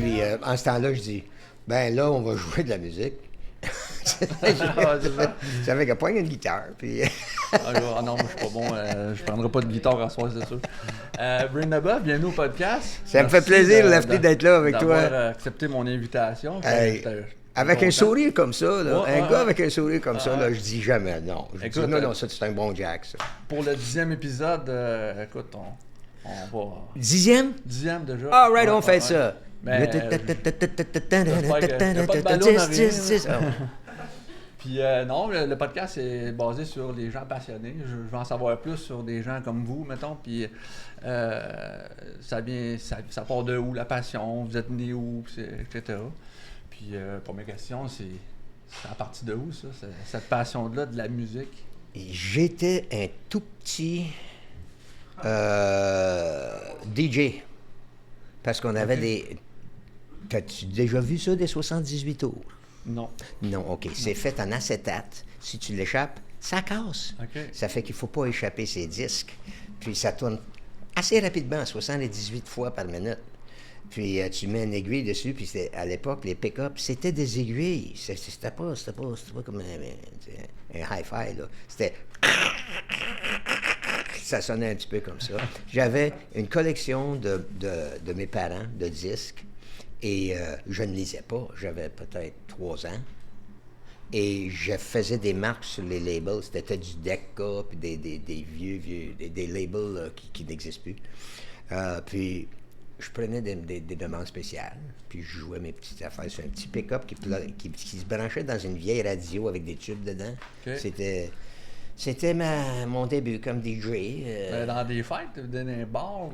Puis en ce temps-là, je dis, ben là, on va jouer de la musique. Ça fait qu'elle pogne une guitare, puis... Non, moi, je suis pas bon. Je prendrai pas de guitare à soir, c'est sûr. Brain Above, bienvenue au podcast. Ça me fait plaisir, Lefty, d'être là avec toi. D'avoir accepté mon invitation. Avec un sourire comme ça, là, Ouais, un gars avec un sourire comme ça, là, je dis jamais non. Je Écoute, dis non, ça, c'est un bon Jack, ça. Pour le 10e épisode, écoute, on va... 10e? 10e déjà. All right, on fait ça. Mais... Puis non, le podcast est basé sur les gens passionnés. Je veux en savoir plus sur des gens comme vous, mettons. Puis ça part de où, la passion, vous êtes né où, etc. Puis première question, c'est à partir de où, ça, cette passion-là de la musique? J'étais un tout petit DJ. Parce qu'on avait des... T'as-tu déjà vu ça, des 78 tours? Non. Non, OK. C'est fait en acétate. Si tu l'échappes, ça casse. Okay. Ça fait qu'il ne faut pas échapper ses disques. Puis ça tourne assez rapidement, 78 fois par minute. Puis tu mets une aiguille dessus, puis à l'époque, les pick-up, c'était des aiguilles. C'était pas comme un hi-fi, là. C'était... Ça sonnait un petit peu comme ça. J'avais une collection de mes parents, de disques, et je ne lisais pas. J'avais peut-être 3 ans. Et je faisais des marques sur les labels. C'était du Decca, puis des vieux, des labels qui n'existent plus. Puis je prenais des demandes spéciales, puis je jouais mes petites affaires sur un petit pick-up qui se branchait dans une vieille radio avec des tubes dedans. Okay. C'était mon début comme DJ. Dans des fêtes, dans un bar?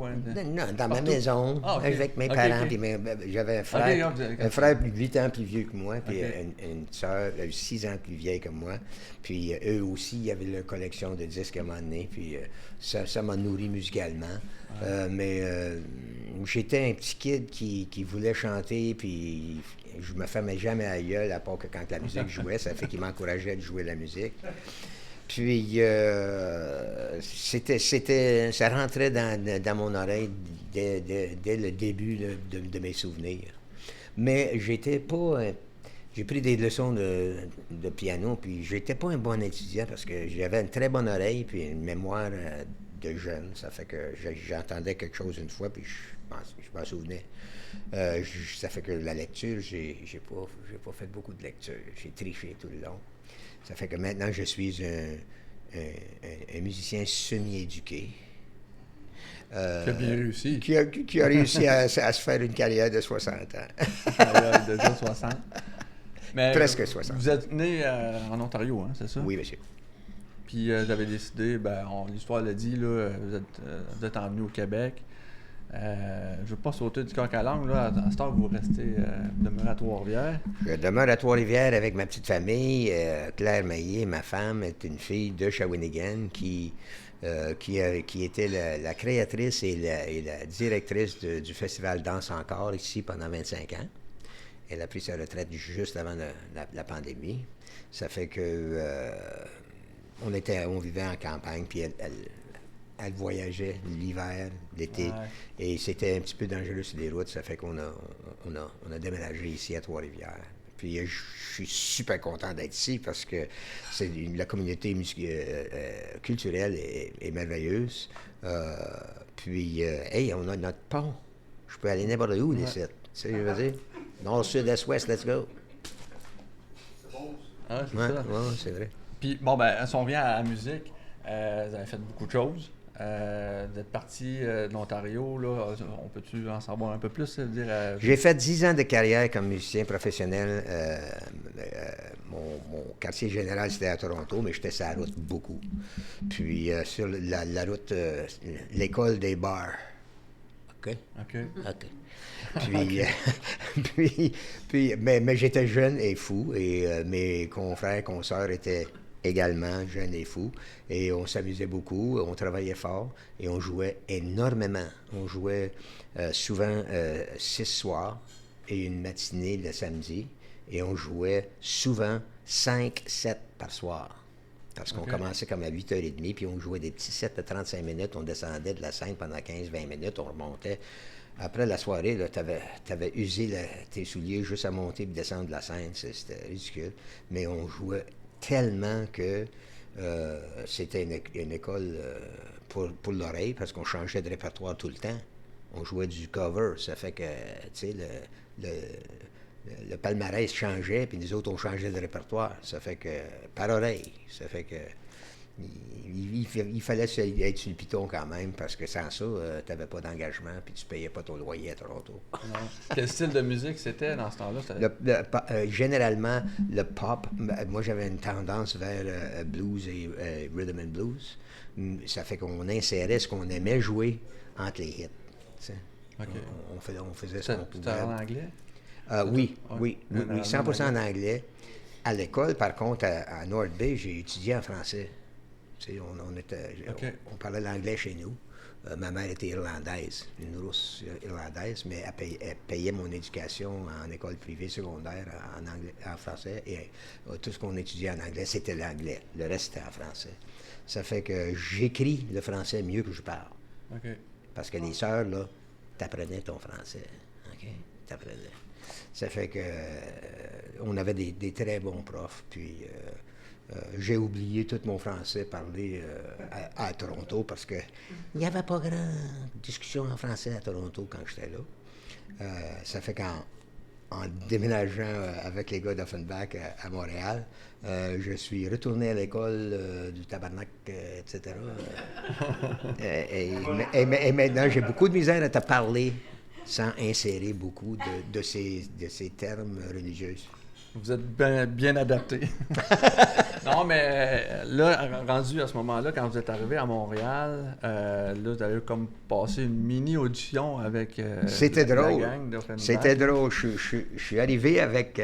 Non, dans ma maison, avec mes parents. Puis j'avais un frère 8 ans plus vieux que moi, puis une sœur 6 ans plus vieille que moi. Puis eux aussi, il y avait leur collection de disques à un moment donné, puis ça m'a nourri musicalement. Mais j'étais un petit kid qui voulait chanter, puis je me fermais jamais à la gueule, à part que quand la musique jouait, ça fait qu'il m'encourageait de jouer la musique. Puis, ça rentrait dans mon oreille dès le début de mes souvenirs. Mais j'étais pas... j'ai pris des leçons de piano, puis j'étais pas un bon étudiant parce que j'avais une très bonne oreille, puis une mémoire de jeune. Ça fait que j'entendais quelque chose une fois, puis je m'en souvenais. Ça fait que la lecture, j'ai pas fait beaucoup de lecture. J'ai triché tout le long. Ça fait que maintenant, je suis un musicien semi-éduqué. Qui a bien réussi. Qui a réussi à se faire une carrière de 60 ans. Déjà 60. Mais presque 60. Vous êtes né en Ontario, hein, c'est ça? Oui, monsieur. Puis vous avez décidé, l'histoire l'a dit, là, vous êtes emmené au Québec. Je ne veux pas sauter du coq à l'âne, là. À ce temps, vous restez demeuré à Trois-Rivières. Je demeure à Trois-Rivières avec ma petite famille. Claire Maillet, ma femme, est une fille de Shawinigan qui était la créatrice et la directrice du Festival Danse Encore ici pendant 25 ans. Elle a pris sa retraite juste avant la pandémie. Ça fait que on vivait en campagne, puis elle voyageait l'hiver, l'été, et c'était un petit peu dangereux sur les routes. Ça fait qu'on a déménagé ici à Trois-Rivières. Puis je suis super content d'être ici parce que la communauté culturelle est merveilleuse. Puis, on a notre pont. Je peux aller n'importe où d'ici. Tu sais ce que je veux dire? Nord, sud, est, ouest, let's go. C'est bon. C'est ça. Oui, c'est vrai. Puis, si on revient à la musique, vous avez fait beaucoup de choses. Vous êtes parti de l'Ontario, là. On peut-tu en savoir un peu plus? J'ai fait 10 ans de carrière comme musicien professionnel. Mon quartier général, c'était à Toronto, mais j'étais sur la route beaucoup. Puis sur la route, l'école des bars. OK? Mais j'étais jeune et fou, et mes confrères, consoeurs étaient également jeunes et fous, et on s'amusait beaucoup, on travaillait fort, et on jouait énormément. On jouait souvent 6 soirs et une matinée le samedi, et on jouait souvent 5 sets par soir. Parce qu'on commençait comme à 8h30, puis on jouait des petits sets de 35 minutes, on descendait de la scène pendant 15-20 minutes, on remontait après la soirée, tu avais usé tes souliers juste à monter et descendre de la scène. C'était ridicule. Mais on jouait tellement que c'était une école pour l'oreille parce qu'on changeait de répertoire tout le temps. On jouait du cover. Ça fait que, tu sais, le palmarès changeait, puis nous autres, on changeait de répertoire. Ça fait que, par oreille, ça fait que il fallait être sur le piton quand même, parce que sans ça, tu n'avais pas d'engagement, puis tu ne payais pas ton loyer à Toronto. Non. Quel style de musique c'était dans ce temps-là? Généralement, le pop, moi j'avais une tendance vers blues et rhythm and blues. Ça fait qu'on insérait ce qu'on aimait jouer entre les hits. Okay. On faisait ce qu'on pouvait. C'était en anglais? Oui, 100% en anglais. À l'école, par contre, à North Bay, j'ai étudié en français. On parlait l'anglais chez nous. Ma mère était irlandaise, une Rousse irlandaise, mais elle payait mon éducation en école privée secondaire en anglais, en français. Et tout ce qu'on étudiait en anglais, c'était l'anglais. Le reste, c'était en français. Ça fait que j'écris le français mieux que je parle. Okay. Parce que les sœurs, là, t'apprenaient ton français. OK? T'apprenais. Ça fait que on avait des très bons profs. Puis j'ai oublié tout mon français parlé à Toronto parce que il n'y avait pas grand discussion en français à Toronto quand j'étais là. Ça fait qu'en déménageant avec les gars d'Offenbach à Montréal, je suis retourné à l'école du tabarnak, etc. Et maintenant, j'ai beaucoup de misère à te parler sans insérer beaucoup de ces termes religieux. Vous êtes bien adapté. Non, mais là, rendu à ce moment-là, quand vous êtes arrivé à Montréal, là, vous avez comme passé une mini-audition avec C'était drôle. la gang d'Offenbach. C'était drôle. Je suis arrivé avec...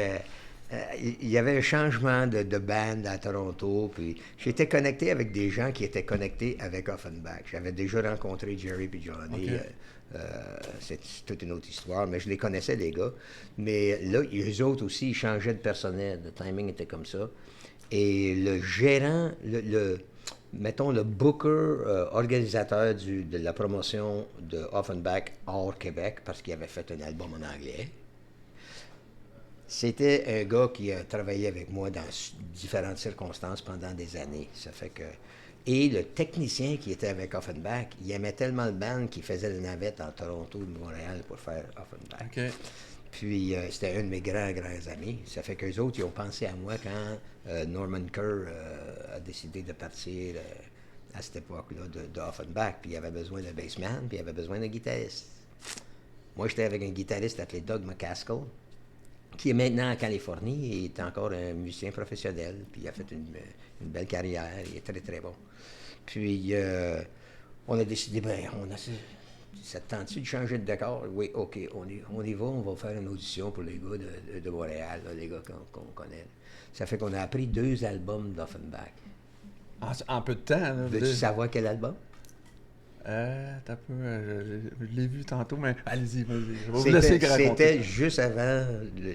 il y avait un changement de band à Toronto, puis j'étais connecté avec des gens qui étaient connectés avec Offenbach. J'avais déjà rencontré Jerry et Johnny. Okay. C'est toute une autre histoire, mais je les connaissais, les gars. Mais là, eux autres aussi, ils changeaient de personnel. Le timing était comme ça. Et le gérant, mettons, le booker, organisateur de la promotion de Offenbach hors Québec, parce qu'il avait fait un album en anglais, c'était un gars qui a travaillé avec moi dans différentes circonstances pendant des années. Ça fait que... Et le technicien qui était avec Offenbach, il aimait tellement le band qu'il faisait la navette en Toronto ou de Montréal pour faire Offenbach. Okay. Puis c'était un de mes grands amis. Ça fait qu'eux autres, ils ont pensé à moi quand Norman Kerr a décidé de partir à cette époque-là de Offenbach. Puis il avait besoin d'un bassman, puis il avait besoin d'un guitariste. Moi, j'étais avec un guitariste appelé Doug McCaskill, qui est maintenant en Californie et est encore un musicien professionnel. Puis il a fait une belle carrière, il est très, très bon. Puis on a décidé, ça te tente-tu de changer de décor? Oui, OK, on y va, on va faire une audition pour les gars de Montréal, là, les gars qu'on connaît. Ça fait qu'on a appris 2 albums d'Offenbach. En peu de temps, là. Veux-tu savoir quel album? T'as peu, je l'ai vu tantôt, mais allez-y, vas-y. Je vais vous laisser raconter. C'était juste avant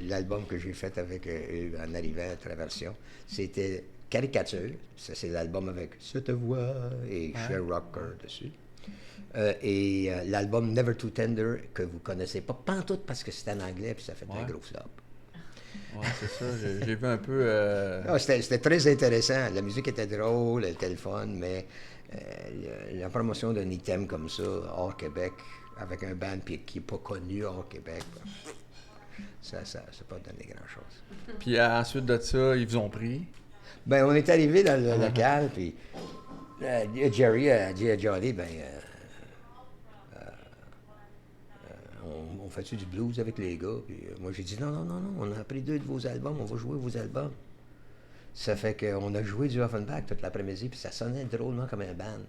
l'album que j'ai fait avec eux en arrivant à Traversion. C'était Caricature. Ça, c'est l'album avec Cette voix et Cher Rocker dessus. Et l'album Never Too Tender, que vous connaissez pas pantoute parce que c'était en anglais puis ça fait un gros flop. Oui, c'est ça. J'ai vu un peu... C'était très intéressant. La musique était drôle, elle était le fun, mais la promotion d'un item comme ça, hors Québec, avec un band qui n'est pas connu hors Québec, ça n'a pas donné grand-chose. Puis ensuite de ça, ils vous ont pris? Ben, on est arrivé dans le local, puis Jerry a dit à Johnny, on fait-tu du blues avec les gars? Puis moi, j'ai dit, non, on a pris 2 de vos albums, on va jouer vos albums. Ça fait qu'on a joué du Offenbach toute l'après-midi, puis ça sonnait drôlement comme un band.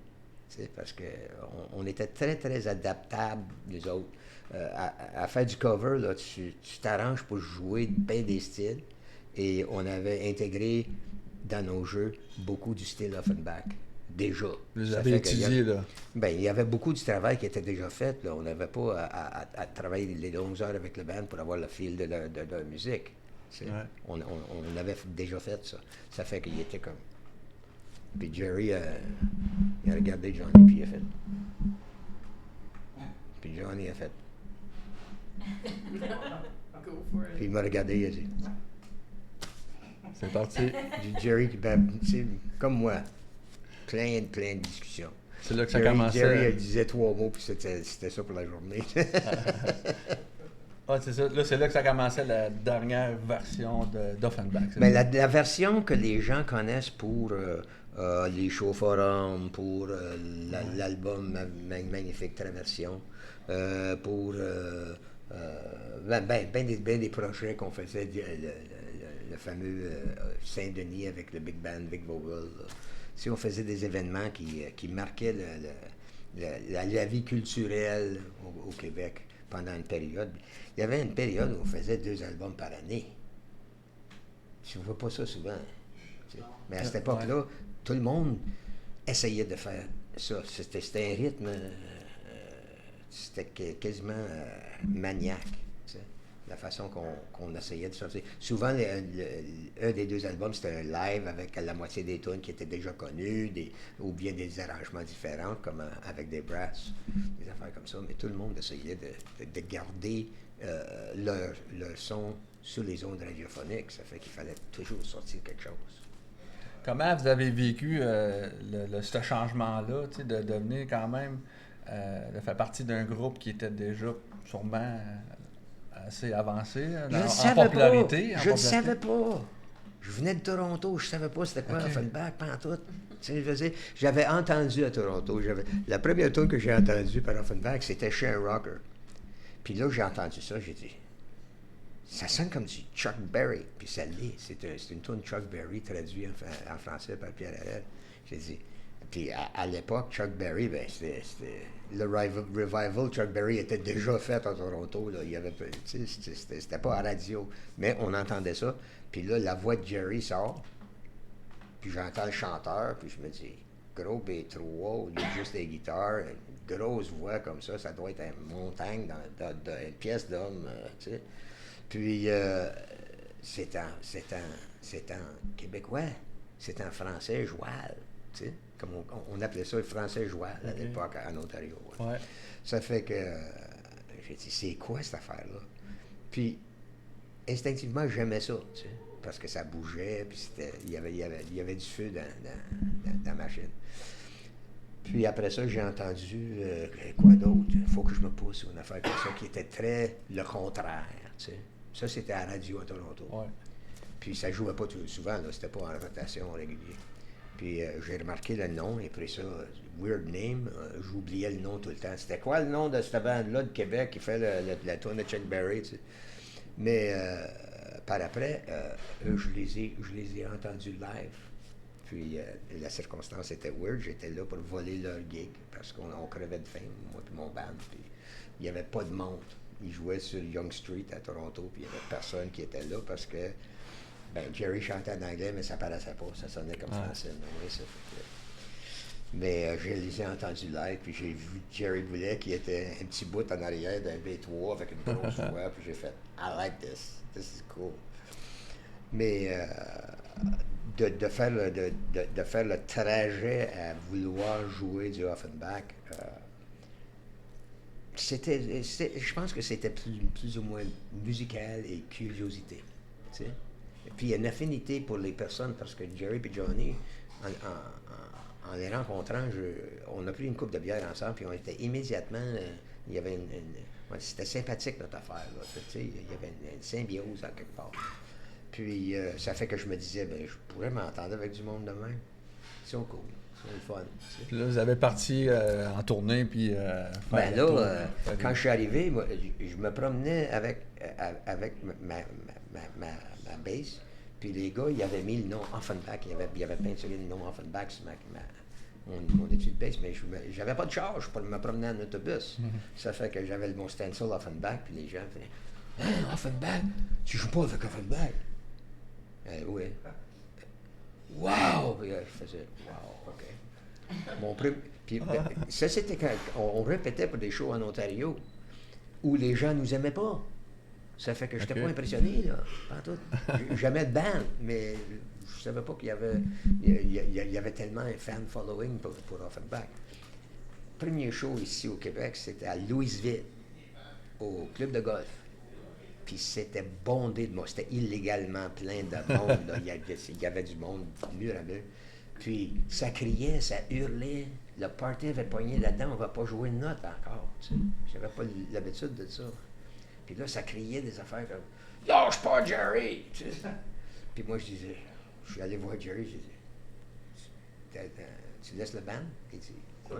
Parce qu'on était très, très adaptables, les autres. À faire du cover, là, tu t'arranges pour jouer bien des styles. Et on avait intégré dans nos jeux beaucoup du style Offenbach. Déjà. Vous avez étudié, là? Bien, il y avait beaucoup du travail qui était déjà fait. Là. On n'avait pas à travailler les longues heures avec le band pour avoir le fil de leur musique. Ouais. On avait déjà fait ça. Ça fait qu'il était comme... Puis Jerry, il a regardé Johnny, puis il a fait... Puis Johnny a fait... Puis il m'a regardé, il a dit... C'est parti. J'ai dit, Jerry, ben, c'est comme moi, plein de discussions. C'est là que ça Jerry, commençait. Jerry, elle disait 3 mots, puis c'était ça pour la journée. Ah, c'est ça. Là, c'est là que ça commençait la dernière version d'Offenbach. Mais la version que les gens connaissent pour les shows forums, pour l'album Magnifique Traversion, pour ben des projets qu'on faisait, le fameux Saint-Denis avec le Big Band, Vic Vogel. Si on faisait des événements qui marquaient la vie culturelle au Québec pendant une période. Il y avait une période où on faisait 2 albums par année. Je ne vois pas ça souvent. Tu sais. Mais à cette époque-là, tout le monde essayait de faire ça. C'était un rythme, c'était quasiment maniaque. Tu sais, la façon qu'on essayait de sortir. Souvent, un des 2 albums, c'était un live avec la moitié des tunes qui étaient déjà connues, ou bien des arrangements différents, comme avec des brasses, des affaires comme ça. Mais tout le monde essayait de garder leur son sur les ondes radiophoniques. Ça fait qu'il fallait toujours sortir quelque chose. Comment vous avez vécu ce changement-là, de devenir quand même, de faire partie d'un groupe qui était déjà sûrement assez avancé en popularité? Je ne savais pas. Je venais de Toronto, je ne savais pas c'était quoi Offenbach, pantoute. Tu sais, je veux dire, j'avais entendu à Toronto. La première tune que j'ai entendue par Offenbach, c'était chez un rocker. Puis là, j'ai entendu ça, j'ai dit, ça sonne comme du Chuck Berry. Puis ça l'est. C'est une tune Chuck Berry traduite en français par Pierre Harel. J'ai dit, puis à l'époque, Chuck Berry, ben, c'était le revival. Chuck Berry était déjà fait à Toronto. Là. Il y avait, c'était pas à radio, mais on entendait ça. Puis là, la voix de Jerry sort. Puis j'entends le chanteur, puis je me dis, gros B3, il y a juste des guitares, une grosse voix comme ça doit être une montagne dans une pièce d'homme, tu sais. Puis c'est en québécois, c'est en français joual, tu sais, comme on appelait ça le français joual à l'époque en Ontario. Ouais. Ouais. Ça fait que j'ai dit, c'est quoi cette affaire-là? Puis instinctivement, j'aimais ça, tu sais, parce que ça bougeait, puis il y avait du feu dans la machine. Puis après ça, j'ai entendu quoi d'autre? Il faut que je me pousse une affaire comme ça qui était très le contraire, tu sais. Ça, c'était à la radio à Toronto. Ouais. Puis ça jouait pas tout souvent, là, c'était pas en rotation régulière. Puis j'ai remarqué le nom, et après ça, Weird Name, j'oubliais le nom tout le temps. C'était quoi le nom de cette bande-là de Québec qui fait la tune de Chuck Berry, tu sais? Mais par après, eux, je les ai entendus live. Puis la circonstance était weird. J'étais là pour voler leur gig parce qu'on crevait de faim, moi et mon band. Puis il n'y avait pas de monde. Ils jouaient sur Yonge Street à Toronto, puis il n'y avait personne qui était là parce que Jerry chantait en anglais, mais ça paraissait pas. Ça sonnait comme français. Mais je les ai entendus live, puis j'ai vu Jerry Boulet qui était un petit bout en arrière d'un B3 avec une grosse voix, puis j'ai fait « I like this. This is cool. » Mais de faire le trajet à vouloir jouer du Offenbach, je pense que c'était plus ou moins musical et curiosité. Tu sais? Et puis il y a une affinité pour les personnes parce que Jerry et Johnny, en les rencontrant, on a pris une coupe de bière ensemble, puis on était immédiatement, il y avait c'était sympathique notre affaire, là, tu sais, il y avait une symbiose en quelque part. Puis ça fait que je me disais, je pourrais m'entendre avec du monde de même. Ils sont cool, ils sont le fun. Tu sais. Puis là, vous avez parti en tournée, puis quand je suis arrivé, moi, je me promenais avec ma bass, puis les gars, ils avaient mis le nom Offenbach. Il y avait peinturé le nom Offenbach sur mon étude de bass, mais j'avais pas de charge pour me promener en autobus. Ça fait que j'avais mon stencil Offenbach, puis les gens faisaient « Hein, Offenbach? Tu joues pas avec Offenbach? » Oui. « Wow! » Puis je faisais « Wow, OK. » Puis ça, c'était quand on répétait pour des shows en Ontario où les gens nous aimaient pas. Ça fait que je n'étais pas impressionné, là, pas tout. Jamais de band, mais je savais pas qu'il y avait tellement un fan following pour Offenbach. Premier show ici au Québec, c'était à Louisville. au club de golf. Puis c'était bondé de monde. C'était illégalement plein de monde. Là. Il y avait du monde, mur à mur. Puis ça criait, ça hurlait. Le party avait pogné là-dedans. On ne va pas jouer une note encore. Tu sais. J'avais pas l'habitude de ça. Puis là, ça criait des affaires comme « Lâche pas, Jerry! » tu sais. Puis moi, je disais, je suis allé voir Jerry, je disais « Tu laisses le band? » Il dit « Quoi? »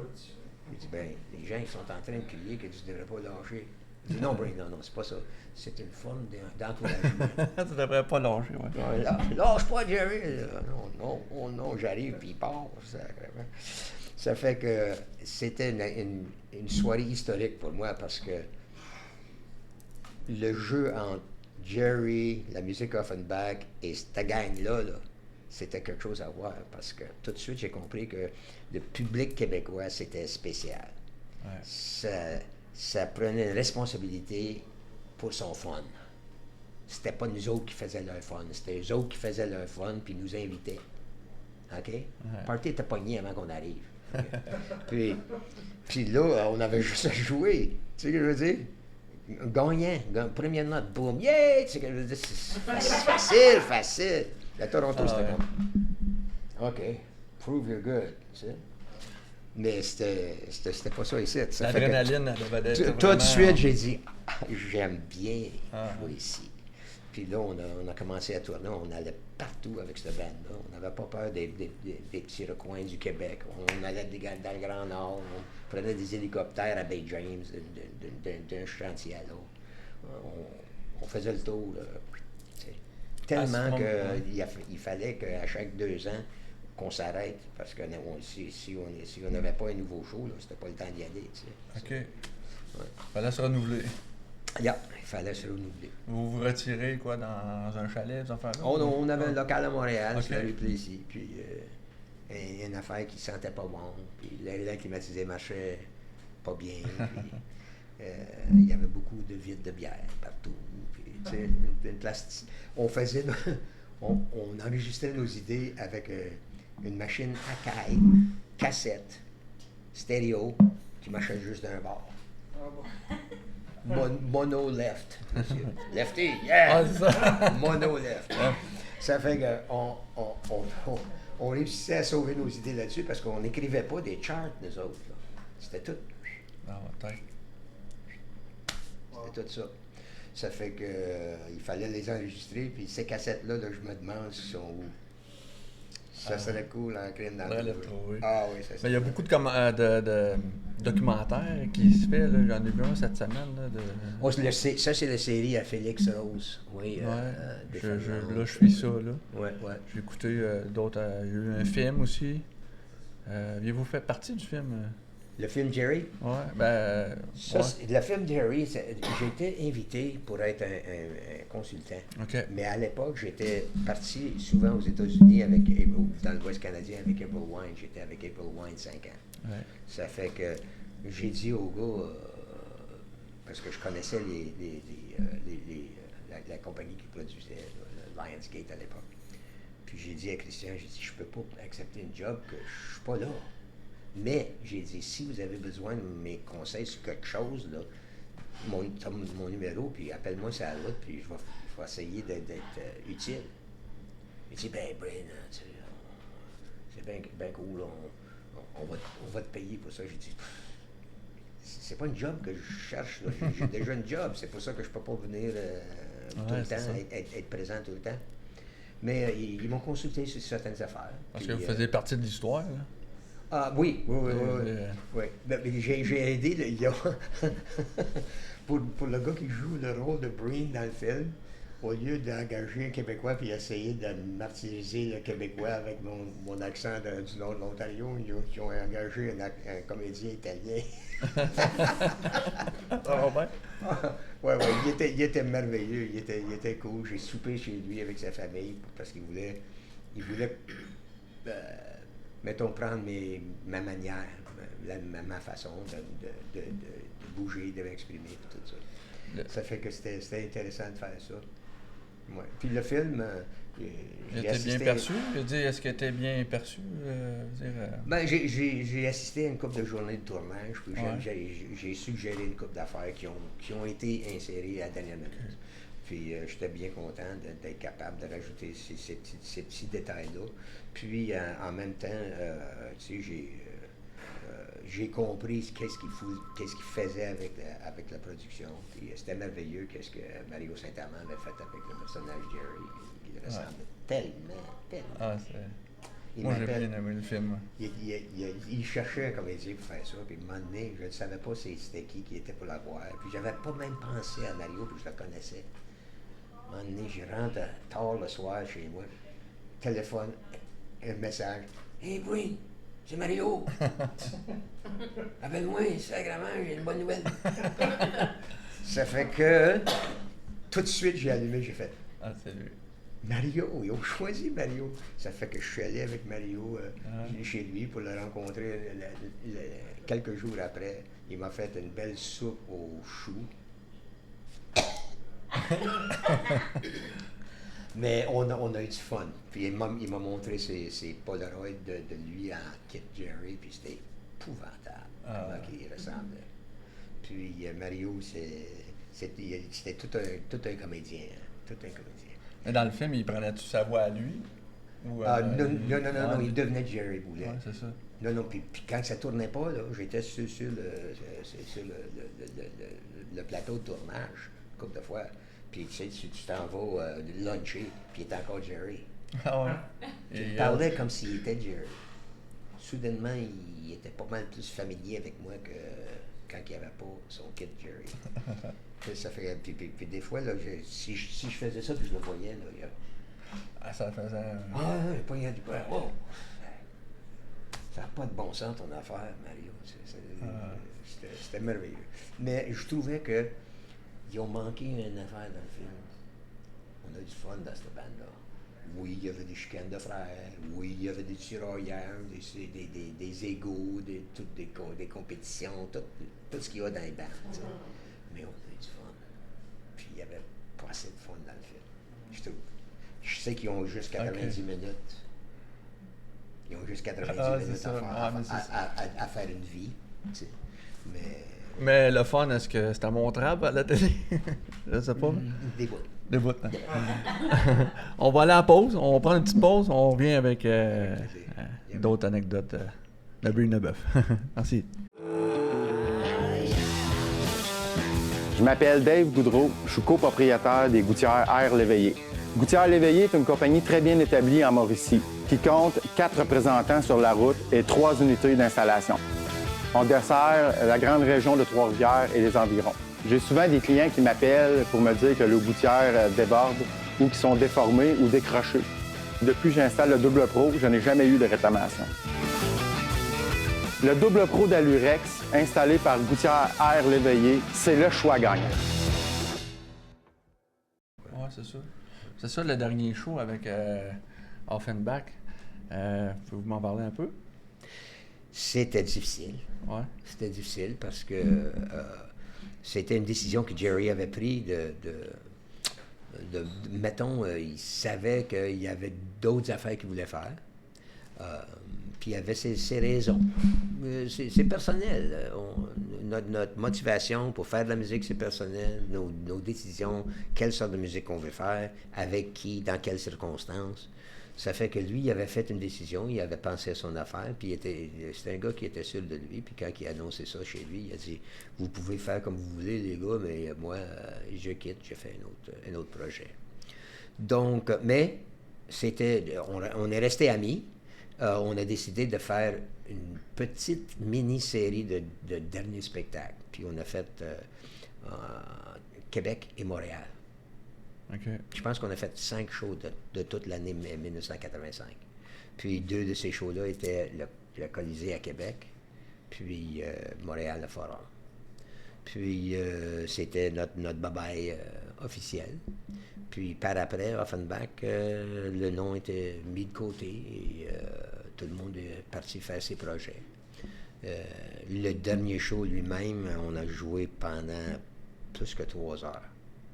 Il dit « Ben, les gens, ils sont en train de crier que tu ne devrais pas lâcher. » Il dit « Non, Brain, non, c'est pas ça. C'est une forme d'encouragement. » Tu devrais pas lâcher, ouais. Lâche pas, Jerry! Non, j'arrive, puis il part. Ça fait que c'était une soirée historique pour moi parce que le jeu entre Jerry, la musique Offenbach et cette gang-là, c'était quelque chose à voir parce que tout de suite, j'ai compris que le public québécois, c'était spécial. Ouais. Ça prenait une responsabilité pour son fun. C'était pas nous autres qui faisaient leur fun, c'était eux autres qui faisaient leur fun puis nous invitaient. OK? Ouais. Le party était pogné avant qu'on arrive. Okay? puis là, on avait juste à jouer. Tu sais ce que je veux dire? Gagnant, première note, boum, yeah! Tu sais ce que je veux dire? C'est facile. La Toronto, c'était comme, OK, prove you're good. Tu sais? Mais c'était pas ça ici. L'adrénaline, elle devait être tout de suite, j'ai dit, j'aime bien jouer ici. Puis là, on a commencé à tourner, on allait partout avec cette bande-là. On n'avait pas peur des petits recoins du Québec. On allait dans le Grand Nord, on prenait des hélicoptères à Bay James, d'un chantier à l'autre. On faisait le tour, là, tellement qu'il fallait qu'à chaque 2 ans, qu'on s'arrête, parce que si on n'avait pas un nouveau show, c'était pas le temps d'y aller. Tu sais. OK. Ouais. Fallait se renouveler. Yeah, il fallait se renouveler. Vous vous retirez, quoi, dans un chalet, vous en faites on avait un local à Montréal, sur la rue Plessis, puis une affaire qui sentait pas bon, puis l'air climatisé marchait pas bien, puis il y avait beaucoup de vides de bière partout, puis tu sais, une place... On faisait... on enregistrait nos idées avec une machine à caille, cassette, stéréo, qui marchait juste d'un bord. Mono left, monsieur. Lefty, yeah! Mono left. Ça fait qu'on on réussissait à sauver nos idées là-dessus parce qu'on n'écrivait pas des charts, nous autres. Là. C'était tout. C'était tout ça. Ça fait que il fallait les enregistrer, puis ces cassettes-là, je me demande si sont où. Ça serait cool en crème dans le trouver. Ah oui, ça mais il y a beaucoup de documentaires qui se fait, là. J'en ai vu un cette semaine. Là, ça, c'est la série à Félix Rose. Oui. Ouais. Là, je suis ça, là. Ouais. J'ai écouté d'autres. J'ai eu un film aussi. Aviez-vous fait partie du film? Le film Jerry? Oui, le film Jerry, j'ai été invité pour être un consultant. Okay. Mais à l'époque, j'étais parti souvent aux États-Unis dans l'Ouest canadien avec April Wine. J'étais avec April Wine 5 ans. Ouais. Ça fait que j'ai dit au gars, parce que je connaissais la compagnie qui produisait Lionsgate à l'époque. Puis j'ai dit à Christian, je peux pas accepter une job que je suis pas là. Mais j'ai dit, si vous avez besoin de mes conseils sur quelque chose, là, mon numéro, puis appelle-moi sur la route, puis je vais essayer d'être utile. Il dit, ben, Brain, c'est bien cool, on va te payer pour ça. J'ai dit, c'est pas une job que je cherche, là. J'ai déjà une job, c'est pour ça que je peux pas venir tout le temps, être présent tout le temps. Mais ils m'ont consulté sur certaines affaires. Parce que vous faisiez partie de l'histoire, là? Ah oui. J'ai aidé pour le gars qui joue le rôle de Breen dans le film, au lieu d'engager un Québécois puis essayer de martyriser le Québécois avec mon accent du nord de l'Ontario, ils ont engagé un comédien italien. Il était merveilleux, il était cool. J'ai soupé chez lui avec sa famille parce qu'il voulait mettons, prendre ma manière, ma façon de bouger, de m'exprimer, tout ça. Ça fait que c'était intéressant de faire ça. Ouais. Puis le film, Il était bien perçu? Je veux dire, est-ce qu'il était bien perçu? Ben, j'ai assisté à une couple de journées de tournage, puis Ouais. j'ai suggéré une couple d'affaires qui ont été insérées à la dernière minute. Puis j'étais bien content d'être capable de rajouter ces petits détails-là. Puis en même temps, tu sais, j'ai compris qu'est-ce qu'il faisait avec la production. Puis c'était merveilleux qu'est-ce que Mario Saint-Amand avait fait avec le personnage Jerry. Il ressemblait tellement. Ah, Il moi, j'ai m'appelle. bien aimé le film. Il cherchait un comédien pour faire ça, puis à un moment donné, je ne savais pas c'était qui était pour l'avoir. Puis j'avais pas même pensé à Mario, puis je le connaissais. À un moment donné, je rentre tard le soir chez moi, téléphone, un message. Hey, Bruin, c'est Mario! Appelle-moi, sacrément, j'ai une bonne nouvelle. Ça fait que, tout de suite, j'ai allumé, j'ai fait. Ah, c'est lui. Mario, ils ont choisi Mario. Ça fait que je suis allé avec Mario chez lui pour le rencontrer quelques jours après. Il m'a fait une belle soupe aux choux. Mais on a eu du fun. Puis il m'a montré ses Polaroids de lui en Kit Jerry, puis c'était épouvantable comment il ressemblait. Puis Mario, c'était tout un comédien. Tout un comédien. Mais dans le film, il prenait-tu sa voix à lui? Ou, Non, il devenait Jerry Boulet. Ouais, c'est ça. Non, puis quand ça tournait pas, là, j'étais sur le plateau de tournage, une couple de fois. Puis tu sais, tu t'en vas luncher, puis il est encore Jerry. Ah ouais? Il parlait comme s'il était Jerry. Soudainement, il était pas mal plus familier avec moi que quand il n'y avait pas son kid Jerry. Ça fait, puis des fois, là, si je faisais ça, puis je le voyais, là, Ah, ça faisait... pas y a du oh! Ça n'a pas de bon sens ton affaire, Mario. C'était merveilleux. Mais je trouvais qu'ils ont manqué une affaire dans le film. On a eu du fun dans cette bande-là. Oui, il y avait des chicanes de frères. Oui, il y avait des tirailleurs, des égos, des compétitions, tout ce qu'il y a dans les bandes. T'sais. Mais on a eu du fun. Puis il n'y avait pas assez de fun dans le film, je trouve. Je sais qu'ils ont juste 90 minutes. Ils ont juste 90 minutes à faire une vie. Tu sais. Mais le fun, est-ce que c'était montrable à la télé? Je sais pas. Des bouts. Des bouts. On va aller en pause. On prend une petite pause. On revient avec d'autres anecdotes de Bruin Leboeuf. Merci. Je m'appelle Dave Goudreau. Je suis copropriétaire des gouttières Air L'Éveillé. Gouttières L'Éveillé est une compagnie très bien établie en Mauricie qui compte 4 représentants sur la route et 3 unités d'installation. On dessert la grande région de Trois-Rivières et les environs. J'ai souvent des clients qui m'appellent pour me dire que leurs gouttières débordent ou qui sont déformées ou décrochées. Depuis que j'installe le Double Pro, je n'ai jamais eu de réclamation. Le Double Pro d'Alurex, installé par Gouttières Air L'Éveillé, c'est le choix gagnant. Oui, c'est ça. C'est ça le dernier show avec Offenbach. Pouvez-vous m'en parler un peu? C'était difficile. Ouais. C'était difficile parce que c'était une décision que Jerry avait prise mettons, il savait qu'il y avait d'autres affaires qu'il voulait faire. Puis il avait ses raisons. C'est personnel. Notre motivation pour faire de la musique, c'est personnel. Nos décisions, quelle sorte de musique on veut faire, avec qui, dans quelles circonstances. Ça fait que lui, il avait fait une décision, il avait pensé à son affaire, puis c'était un gars qui était sûr de lui, puis quand il a annoncé ça chez lui, il a dit « Vous pouvez faire comme vous voulez, les gars, mais moi, je quitte, je fais un autre projet. » Donc, mais, on est restés amis. On a décidé de faire une petite mini-série de derniers spectacles. Puis on a fait Québec et Montréal. Okay. Je pense qu'on a fait 5 shows de toute l'année 1985. Puis 2 de ces shows-là étaient le Colisée à Québec, puis Montréal, le Forum. Puis c'était notre babaille officiel. Puis par après, Offenbach, le nom était mis de côté et tout le monde est parti faire ses projets. Le dernier show lui-même, on a joué pendant plus que 3 heures.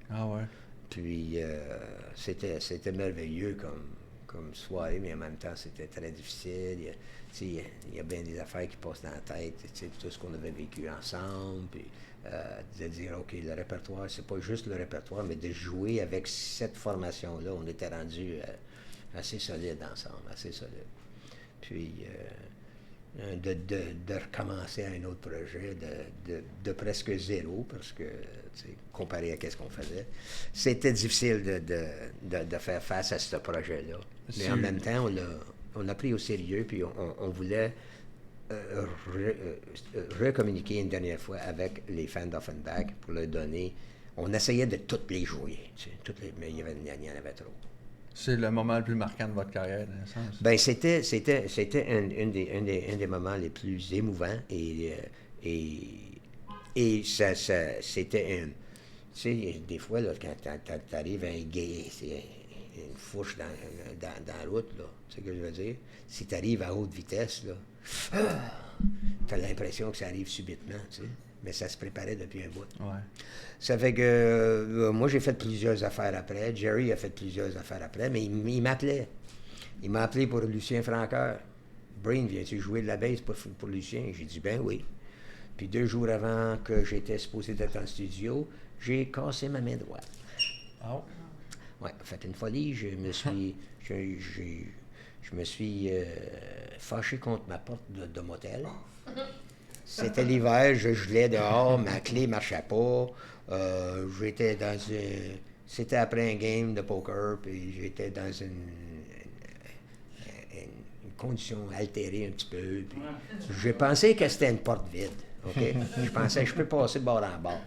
Ah ouais. Puis c'était merveilleux comme soirée, mais en même temps, c'était très difficile. Il y a bien des affaires qui passent dans la tête, tout ce qu'on avait vécu ensemble. Puis de dire, OK, le répertoire, c'est pas juste le répertoire, mais de jouer avec cette formation-là, on était rendu assez solide ensemble, assez solide. Puis de recommencer un autre projet de presque zéro, parce que, comparé à ce qu'on faisait, c'était difficile de faire face à ce projet-là. Mais en même temps, on l'a pris au sérieux, puis on voulait recommuniquer une dernière fois avec les fans d'Offenbach pour leur donner. On essayait de toutes les jouer, mais il y en avait trop. C'est le moment le plus marquant de votre carrière, dans un sens. Bien, c'était un des moments les plus émouvants et ça c'était un... Tu sais, des fois, là, quand tu arrives à un gay, c'est une fourche dans la route, là, tu sais ce que je veux dire? Si tu arrives à haute vitesse, là, tu as l'impression que ça arrive subitement, tu sais. Mais ça se préparait depuis un bout. Ouais. Ça fait que moi, j'ai fait plusieurs affaires après. Jerry a fait plusieurs affaires après, mais il m'appelait. Il m'a appelé pour Lucien Francoeur. Brain, viens-tu jouer de la bass pour Lucien? J'ai dit, ben oui. Puis 2 jours avant que j'étais supposé être en studio, j'ai cassé ma main droite. Oh. Ouais, fait une folie. Je me suis fâché contre ma porte de motel. C'était l'hiver, je gelais dehors, ma clé ne marchait pas. J'étais dans c'était après un game de poker, puis j'étais dans une condition altérée un petit peu. J'ai pensé que c'était une porte vide. OK? Je pensais que je peux passer de bord en bord.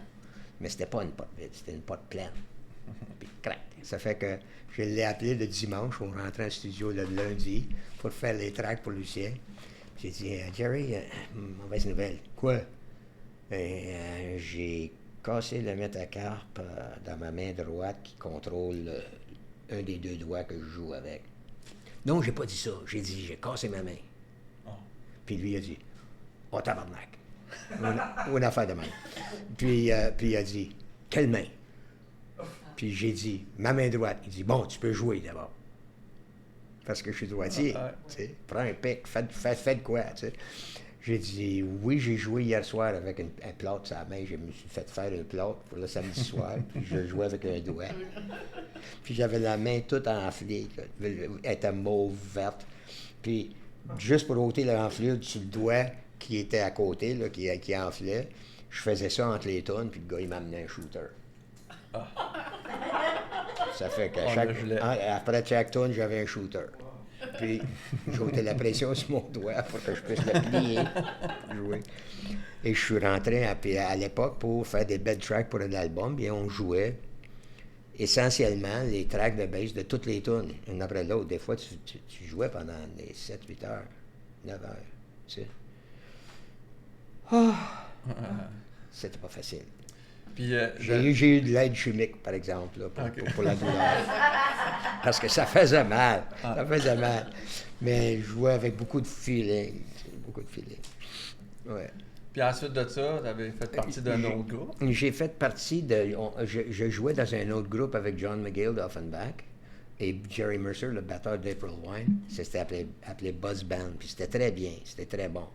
Mais c'était pas une porte vide, c'était une porte pleine. Puis crac! Ça fait que je l'ai appelé le dimanche, on rentrait en studio le lundi pour faire les tracks pour Lucien. J'ai dit, Jerry, mauvaise nouvelle. Quoi? J'ai cassé le métacarpe dans ma main droite qui contrôle un des 2 doigts que je joue avec. Non, j'ai pas dit ça. J'ai dit, j'ai cassé ma main. Oh. Puis lui, il a dit, oh tabarnak. Une affaire de main. Puis il a dit, quelle main? Puis j'ai dit, ma main droite. Il dit, bon, tu peux jouer d'abord. Parce que je suis droitier, tu sais. Prends un pic, fais de quoi, tu sais. J'ai dit, oui, j'ai joué hier soir avec un plâtre sur la main. Je me suis fait faire un plâtre pour le samedi soir, puis je jouais avec un doigt. Puis j'avais la main toute enflée, elle était mauve, verte. Puis juste pour ôter l'enflure sur le doigt qui était à côté, là, qui enflait, je faisais ça entre les tonnes, puis le gars, il m'a amené un shooter. Ça fait que après chaque tourne, j'avais un shooter. Puis, j'ôtais la pression sur mon doigt pour que je puisse le plier, jouer. Et je suis rentré à l'époque pour faire des bed tracks pour un album, et on jouait essentiellement les tracks de bass de toutes les tunes, une après l'autre. Des fois, tu jouais pendant les 7-8 heures, 9 heures, tu sais. C'était pas facile. Puis, j'ai eu de l'aide chimique, par exemple, là, pour la douleur. Parce que ça faisait mal. Ça faisait mal. Mais je jouais avec beaucoup de feeling. Beaucoup de feeling. Ouais. Puis ensuite de ça, tu avais fait partie d'un autre groupe? J'ai fait partie je jouais dans un autre groupe avec John McGill d'Offenbach et Jerry Mercer, le batteur d'April Wine. C'était appelé Buzz Band. Puis c'était très bien. C'était très bon.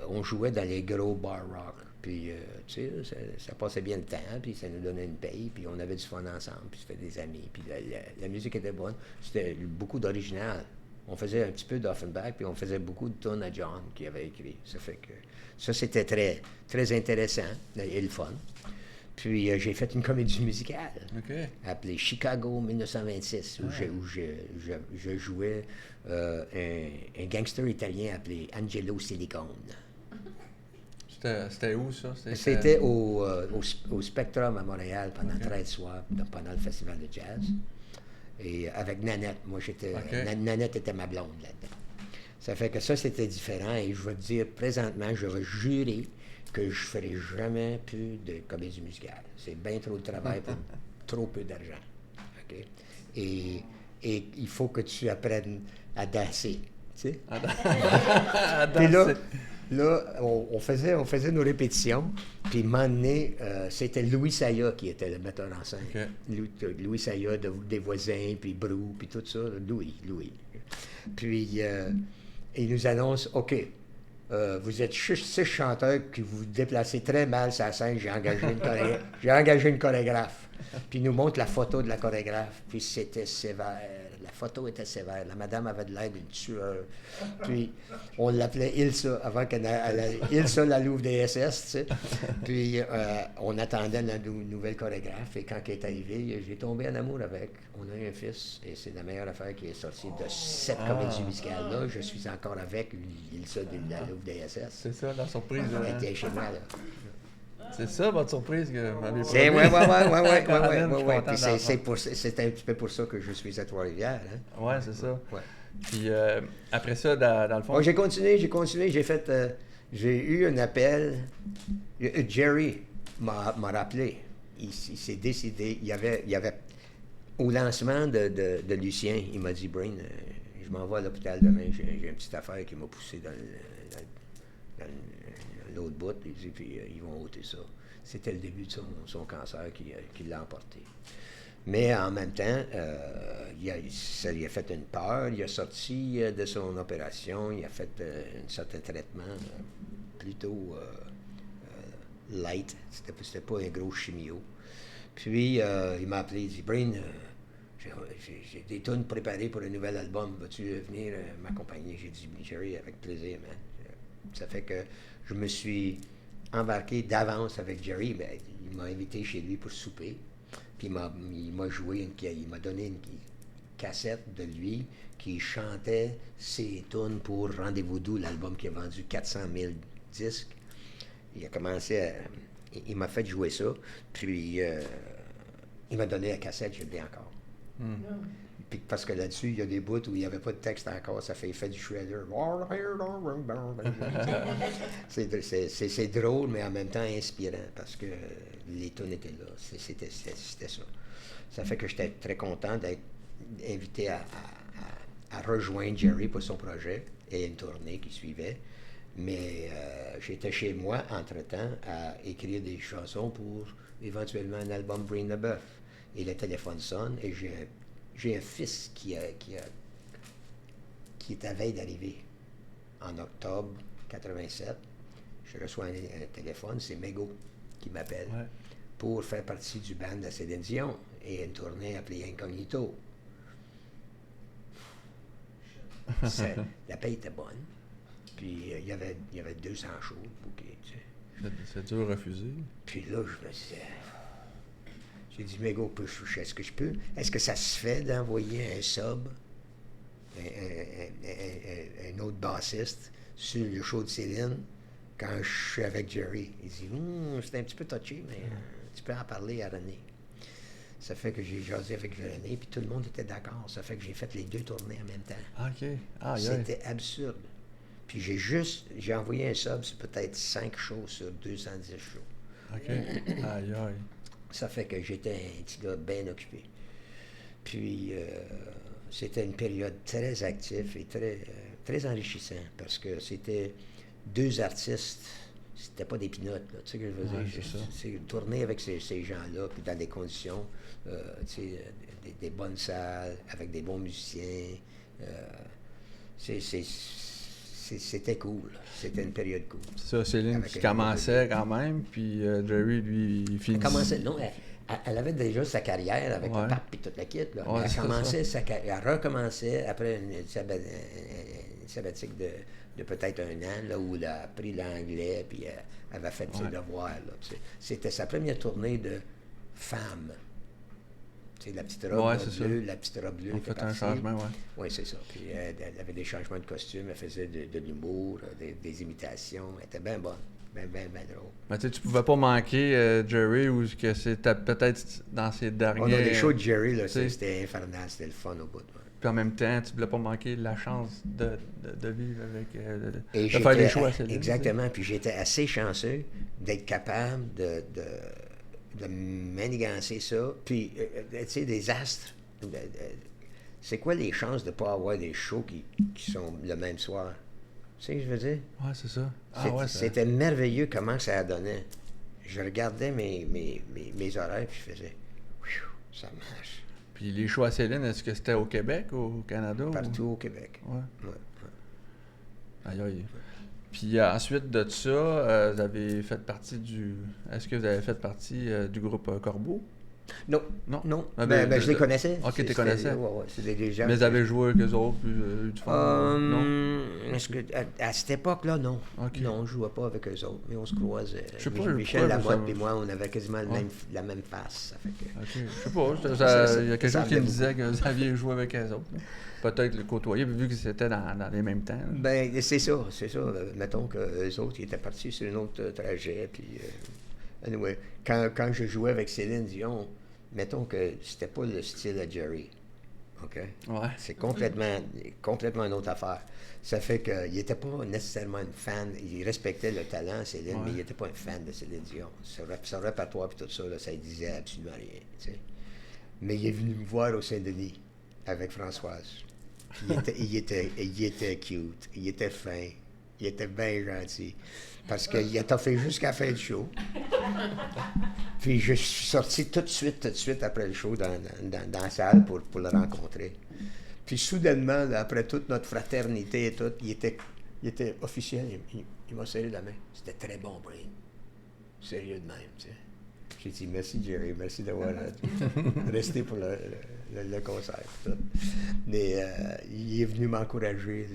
On jouait dans les gros bar rock. Puis, tu sais, ça passait bien le temps, puis ça nous donnait une paye, puis on avait du fun ensemble, puis c'était des amis, puis la musique était bonne. C'était beaucoup d'original. On faisait un petit peu d'Offenbach, puis on faisait beaucoup de tunes à John qui avait écrit. Ça fait que ça, c'était très, très intéressant et le fun. Puis, j'ai fait une comédie musicale appelée Chicago 1926, où je jouais un gangster italien appelé Angelo Silicone. C'était où, ça? C'était au Spectrum à Montréal pendant 13 soirs, pendant le festival de jazz. Et avec Nanette. Moi, Nanette était ma blonde là-dedans. Ça fait que ça, c'était différent. Et je vais te dire, présentement, je vais jurer que je ne ferai jamais plus de comédie musicale. C'est bien trop de travail pour trop peu d'argent. Okay? Et il faut que tu apprennes à danser. Tu sais? À danser. Puis là, on faisait nos répétitions. Puis, un moment donné, c'était Louis Saya qui était le metteur en scène. OK. Louis Saya, des voisins, puis Brou, puis tout ça. Louis. Puis, il nous annonce, OK, vous êtes 6 chanteurs qui vous déplacez très mal sur la scène. J'ai engagé une chorégraphe. Puis, il nous montre la photo de la chorégraphe. Puis, c'était sévère. La photo était sévère. La madame avait de l'air d'une tueur. Puis, on l'appelait Ilsa, avant Ilsa, la Louve des SS, tu sais. Puis, on attendait la nouvelle chorégraphe. Et quand elle est arrivée, j'ai tombé en amour avec. On a eu un fils. Et c'est la meilleure affaire qui est sortie de cette comédie musicale-là. Je suis encore avec Ilsa de la Louve des SS. C'est ça, la surprise. Elle était chez moi, là. C'est ça, votre surprise que vous m'avez C'est, promis. ouais. Puis c'est un petit peu pour ça que je suis à Trois-Rivières. Hein? Ouais, c'est ça. Ouais. Puis après ça, dans le fond... J'ai continué. J'ai eu un appel. Jerry m'a rappelé. Il s'est décidé. Il y avait au lancement de Lucien, il m'a dit, Brain, je m'en vais à l'hôpital demain. J'ai une petite affaire qui m'a poussé dans l'autre bout, puis ils vont ôter ça. C'était le début de son cancer qui l'a emporté. Mais en même temps, ça lui a fait une peur. Il a sorti de son opération, il a fait un certain traitement plutôt light. C'était pas un gros chimio. Puis, il m'a appelé, il dit, Brain, j'ai des tunes préparées pour un nouvel album. Vas-tu venir m'accompagner? J'ai dit, Jerry, avec plaisir, man. Ça fait que je me suis embarqué d'avance avec Jerry. Ben, il m'a invité chez lui pour souper. Puis il m'a donné une cassette de lui qui chantait ses tunes pour Rendez-vous doux, l'album qui a vendu 400 000 disques. Il a commencé il m'a fait jouer ça. Puis il m'a donné la cassette, je l'ai encore. Puis parce que là-dessus, il y a des bouts où il n'y avait pas de texte encore, ça fait du shredder. C'est drôle, mais en même temps inspirant, parce que les tunes étaient là. C'était ça. Ça fait que j'étais très content d'être invité à rejoindre Jerry pour son projet et une tournée qui suivait. Mais j'étais chez moi, entre-temps, à écrire des chansons pour éventuellement un album Bring the Buff. Et le téléphone sonne et j'ai un fils qui est à veille d'arriver en octobre 87. Je reçois un téléphone, c'est Mego qui m'appelle pour faire partie du band de Céline Dion et une tournée appelée Incognito. La paye était bonne. Puis il y avait 200 shows bouqués, tu sais. C'est dur à refuser. Puis là, je me disais... J'ai dit, Mego, est-ce que ça se fait d'envoyer un sub, un autre bassiste, sur le show de Céline, quand je suis avec Jerry? Il dit, c'est un petit peu touché, mais tu peux en parler à René. Ça fait que j'ai jasé avec René, puis tout le monde était d'accord. Ça fait que j'ai fait les 2 tournées en même temps. OK. C'était absurde. Puis j'ai envoyé un sub sur peut-être 5 shows sur 210 shows. OK. Aïe. Ça fait que j'étais un petit gars bien occupé. Puis, c'était une période très active et très enrichissante parce que c'était 2 artistes, c'était pas des pinottes, là, tu sais ce que je veux dire? C'est tourner avec ces gens-là, puis dans des conditions, tu sais, des bonnes salles, avec des bons musiciens. C'était cool. C'était une période cool. C'est ça, Céline qui commençait quand même, puis Jerry, lui, il finissait. Elle avait déjà sa carrière avec le pape et toute la kit. Là. Ouais, Elle recommençait après une sabbatique de peut-être 1 an, là, où elle a appris l'anglais, puis elle avait fait ses devoirs. Là, c'était sa première tournée de femme. C'est la petite robe bleue, la petite robe bleue. On fait un changement, Oui, c'est ça. Puis elle avait des changements de costume, elle faisait de l'humour, des imitations. Elle était bien bonne, bien drôle. Mais tu pouvais pas manquer Jerry, ou que c'était peut-être dans ses derniers... les shows de Jerry, là, c'était infernal, c'était le fun au bout. Puis en même temps, tu voulais pas manquer la chance de vivre avec... de faire des choix à Céline. Exactement. Puis j'étais assez chanceux d'être capable de manigancer ça. Puis, tu sais, des astres. C'est quoi les chances de ne pas avoir des shows qui sont le même soir? Tu sais ce que je veux dire? Ouais, c'est ça. C'était merveilleux comment ça a donné. Je regardais mes oreilles, puis je faisais, ça marche. Puis les shows à Céline, est-ce que c'était au Québec ou au Canada? Partout au Québec. Ouais. Ouais. Aïe, aïe. Puis ensuite de ça, vous avez fait partie du... Est-ce que vous avez fait partie du groupe Corbeau? Non. Je les connaissais. Ok, tu les connaissais. Ouais, c'est des gens. Mais vous avez joué avec eux autres, puis eu du fun? Non? Est-ce que, à cette époque-là, non. Okay. Non, on ne jouait pas avec eux autres, mais on se croisait. Je sais pas, Michel Lamotte et moi, on avait quasiment la même face. Ça fait que... Ok, je sais pas. Il y a quelque chose qui me disait que vous aviez joué avec eux autres. Peut-être le côtoyer, vu que c'était dans les mêmes temps. Là. Ben, c'est ça. Mettons qu'eux autres, ils étaient partis sur un autre trajet. Puis, anyway, quand je jouais avec Céline Dion, mettons que c'était pas le style de Jerry. OK? Ouais. C'est complètement une autre affaire. Ça fait qu'il n'était pas nécessairement un fan. Il respectait le talent, Céline, mais il n'était pas un fan de Céline Dion. Son répertoire et tout ça, là, ça ne disait absolument rien. Tu sais. Mais il est venu me voir au Saint-Denis avec Françoise. Il était cute, il était fin, il était bien gentil. Parce qu'il a toffé jusqu'à la fin du show. Puis je suis sorti tout de suite après le show dans la salle pour le rencontrer. Puis soudainement, là, après toute notre fraternité et tout, il était officiel, il m'a serré la main. C'était très bon, Brain. Sérieux de même, tu sais. J'ai dit merci Jerry, merci d'avoir resté pour le concert. Tout. Mais il est venu m'encourager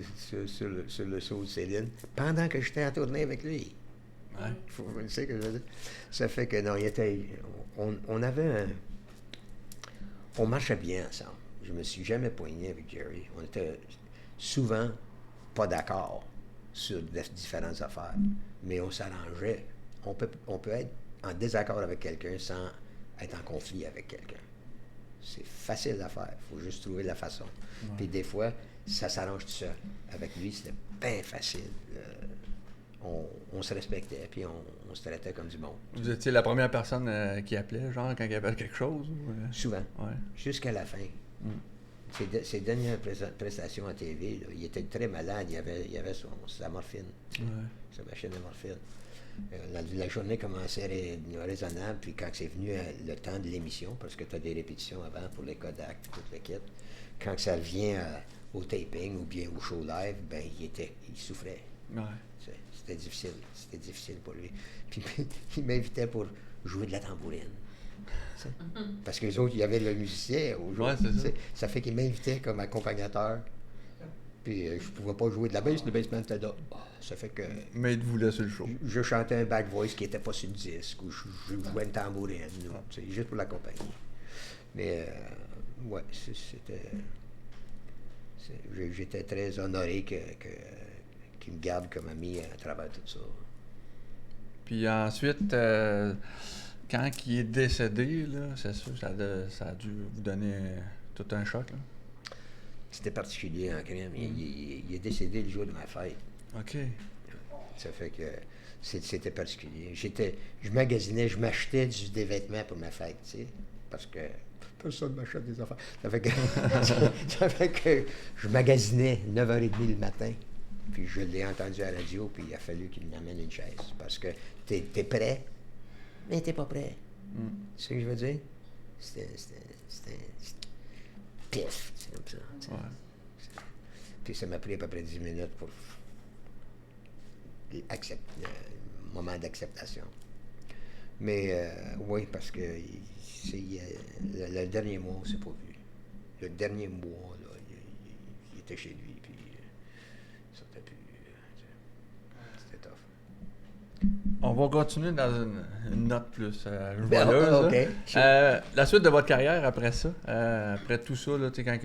sur le show de Céline pendant que j'étais en tournée avec lui. Ouais. Vous savez ce que je veux dire? Ça fait que non, on avait on marchait bien ensemble. Je me suis jamais poigné avec Jerry. On était souvent pas d'accord sur différentes affaires, mais on s'arrangeait. On peut être en désaccord avec quelqu'un sans être en conflit avec quelqu'un. C'est facile à faire. Il faut juste trouver la façon. Ouais. Puis des fois, ça s'arrange tout seul. Avec lui, c'était bien facile. On se respectait, puis on se traitait comme du monde. Vous étiez la première personne qui appelait, genre, quand il y avait quelque chose? Ou... Souvent. Ouais. Jusqu'à la fin. Ses dernières prestations à TV, là, il était très malade. Il avait sa morphine, sa machine de morphine. La journée commençait raisonnable, puis quand c'est venu le temps de l'émission, parce que tu as des répétitions avant pour les Kodak, toute l'équipe, quand ça vient au taping ou bien au show live, ben il souffrait. Ouais. C'était difficile pour lui. Puis il m'invitait pour jouer de la tambourine. Parce que les autres, il y avait le musicien aujourd'hui. Ouais, ça fait qu'il m'invitait comme accompagnateur. Puis je ne pouvais pas jouer de la bass, le bassman était là. Ça fait que... Mais il te voulait sur le show. Je chantais un back voice qui n'était pas sur le disque, ou je jouais une tambourine, juste pour l'accompagner. Mais, ouais, c'était... J'étais très honoré qu'il me garde comme ami à travers tout ça. Puis ensuite, quand il est décédé, là, c'est sûr, ça a dû vous donner tout un choc, là. C'était particulier en crème. Il est décédé le jour de ma fête. OK. Ça fait que c'était particulier. Je magasinais, je m'achetais des vêtements pour ma fête, tu sais, parce que personne ne m'achète des affaires. Ça fait que je magasinais 9h30 le matin, puis je l'ai entendu à la radio, puis il a fallu qu'il m'amène une chaise, parce que t'es prêt, mais t'es pas prêt. Tu sais ce que je veux dire? C'était pif, c'est comme ça. Ouais. Puis ça m'a pris à peu près 10 minutes pour le moment d'acceptation. Mais oui, parce que le dernier mois, on ne s'est pas vu. Le dernier mois, là, il était chez lui, puis il sortait plus. C'était tough. On va continuer dans une note plus joyeuse. Okay. La suite de votre carrière après ça, après tout ça, là, quand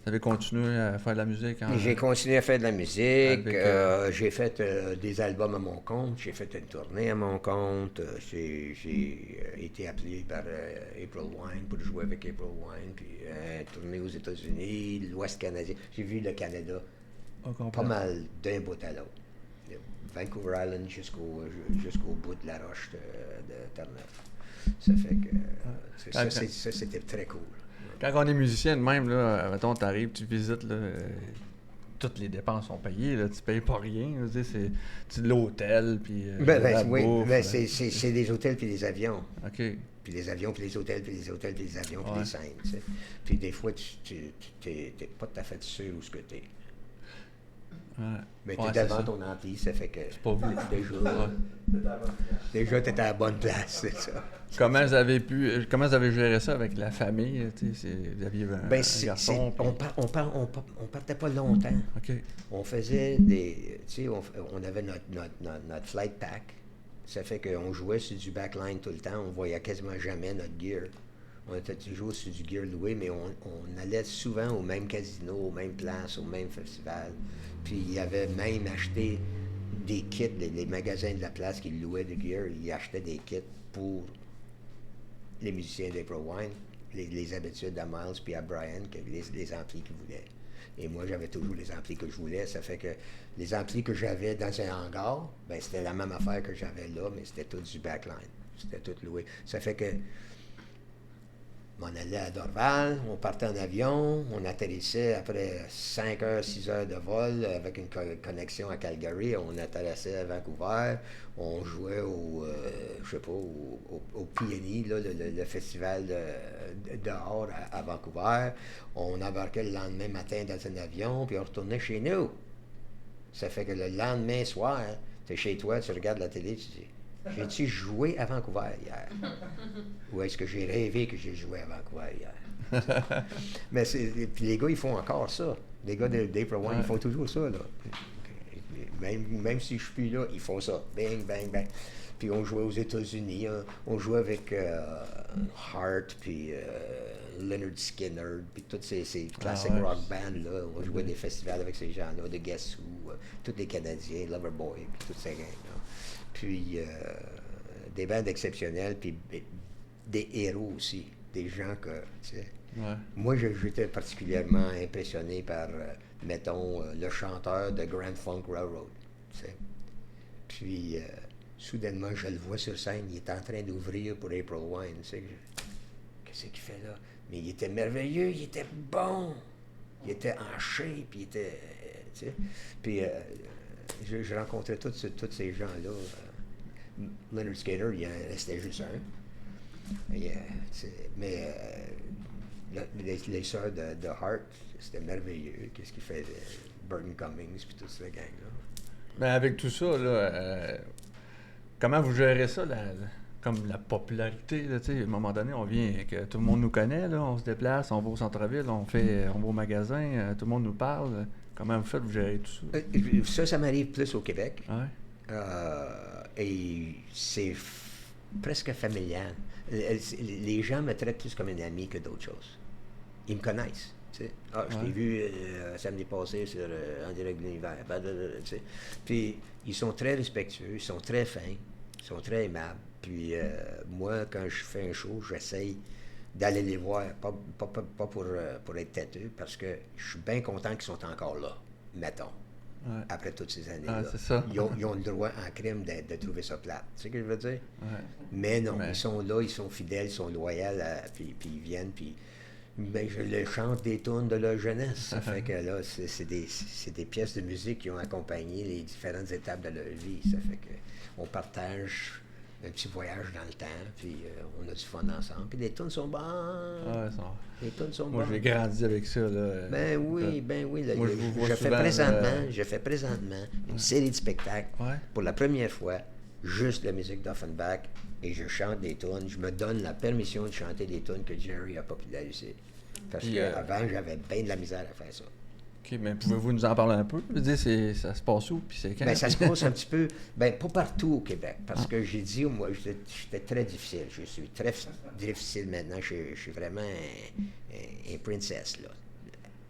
vous avez continué à faire de la musique? J'ai continué à faire de la musique. J'ai fait des albums à mon compte. J'ai fait une tournée à mon compte. J'ai été appelé par April Wine pour jouer avec April Wine. Puis tourné aux États-Unis, l'Ouest canadien. J'ai vu le Canada pas mal d'un bout à l'autre. Vancouver Island jusqu'au bout de la roche de Terre-Neuve. Ça fait que ça, c'était très cool. Quand on est musicien de même, là, mettons, t'arrives, tu visites, là, toutes les dépenses sont payées, là. Tu payes pas rien. Je veux dire, c'est de l'hôtel, puis Oui, bouffe, c'est des hôtels puis des avions. OK. Puis les avions, puis les hôtels, puis les hôtels, puis les avions, puis Ouais. les scènes, tu sais. Puis des fois, tu t'es pas tout à fait sûr où ce que t'es. Ouais. Mais Ouais, t'es c'est devant ça. ton ampli, ça fait que Pas vu. déjà t'étais à la bonne place, c'est ça. Comment vous avez géré ça avec la famille? Tu sais, vous aviez un garçon? On partait pas longtemps. OK. On faisait des... Tu sais, on avait notre flight pack. Ça fait qu'on jouait sur du backline tout le temps. On voyait quasiment jamais notre gear. On était toujours sur du gear loué, mais on allait souvent au même casino, aux mêmes places, au même festival. Puis il y avait même acheté des kits, les magasins de la place qui louaient du gear, ils achetaient des kits pour les musiciens d'April Wine, les habitudes à Miles puis à Brian, les amplis qu'ils voulaient. Et moi, j'avais toujours les amplis que je voulais. Ça fait que les amplis que j'avais dans un hangar, ben c'était la même affaire que j'avais là, mais c'était tout du backline. C'était tout loué. Ça fait que on allait à Dorval, on partait en avion, on atterrissait après 5 heures, 6 heures de vol avec une connexion à Calgary, on atterrissait à Vancouver, on jouait au PNI, là, le festival dehors à Vancouver, on embarquait le lendemain matin dans un avion, puis on retournait chez nous. Ça fait que le lendemain soir, tu es chez toi, tu regardes la télé, tu dis « J'ai-tu joué à Vancouver hier? » Ou est-ce que j'ai rêvé que j'ai joué à Vancouver hier? Mais puis les gars, ils font encore ça. Les gars d'April Wine, ils font toujours ça, là. Même si je suis plus là, ils font ça. Bang, bang, bang. Puis on jouait aux États-Unis. Hein. On jouait avec Hart, puis Leonard Skinner, puis toutes ces classic rock bands-là. On jouait des festivals avec ces gens-là, de Guess Who, tous les Canadiens, Loverboy, puis toutes ces gangs-là. Puis des bandes exceptionnelles, puis des héros aussi, des gens que, tu sais. Ouais. Moi, j'étais particulièrement impressionné par, mettons, le chanteur de Grand Funk Railroad, tu sais. Puis, soudainement, je le vois sur scène, il est en train d'ouvrir pour April Wine, tu sais. Qu'est-ce qu'il fait là? Mais il était merveilleux, il était bon, il était en shape, il était, tu sais. Puis, je rencontrais tous ces gens-là. Leonard Skinner, il en restait juste un. Mais les sœurs de Hart, c'était merveilleux. Qu'est-ce qu'il faisait? Burton Cummings, puis toute cette gang-là. Mais avec tout ça, là, comment vous gérez ça, comme la popularité? Là, à un moment donné, on vient, que tout le monde nous connaît, là, on se déplace, on va au centre-ville, on va au magasin, tout le monde nous parle. Comment vous faites, vous gérez tout ça? Ça m'arrive plus au Québec. Ouais. Et c'est presque familial. Les gens me traitent plus comme un ami que d'autres choses. Ils me connaissent. Tu sais. Ah, je t'ai vu samedi passé sur En direct de l'univers. Tu sais. Puis ils sont très respectueux, ils sont très fins, ils sont très aimables. Puis moi, quand je fais un show, j'essaye d'aller les voir, pas pour être têteux, parce que je suis bien content qu'ils sont encore là, mettons. Ouais. Après toutes ces années-là. C'est ça. Ils ont le droit en crime de trouver ça plate. Tu sais ce que je veux dire? Ouais. Mais non, ils sont là, ils sont fidèles, ils sont loyaux, puis ils viennent, puis ben, je leur chante des tunes de leur jeunesse. Ça fait que là, c'est des pièces de musique qui ont accompagné les différentes étapes de leur vie. Ça fait que on partage un petit voyage dans le temps, puis on a du fun ensemble. Puis les tunes sont bonnes. Ouais, Les tunes sont moi, bonnes. j'ai grandi avec ça. Là, Ben oui. Là, moi, je fais présentement une série de spectacles pour la première fois, juste la musique d'Offenbach, et je chante des tunes. Je me donne la permission de chanter des tunes que Jerry a popularisées. Parce qu'avant, j'avais bien de la misère à faire ça. OK, mais pouvez-vous nous en parler un peu? Je veux dire, ça se passe où? Puis c'est quand? Ben, ça se passe un petit peu, pas partout au Québec, parce que j'ai dit, moi, j'étais très difficile. Je suis très difficile maintenant. Je suis vraiment un princesse, là.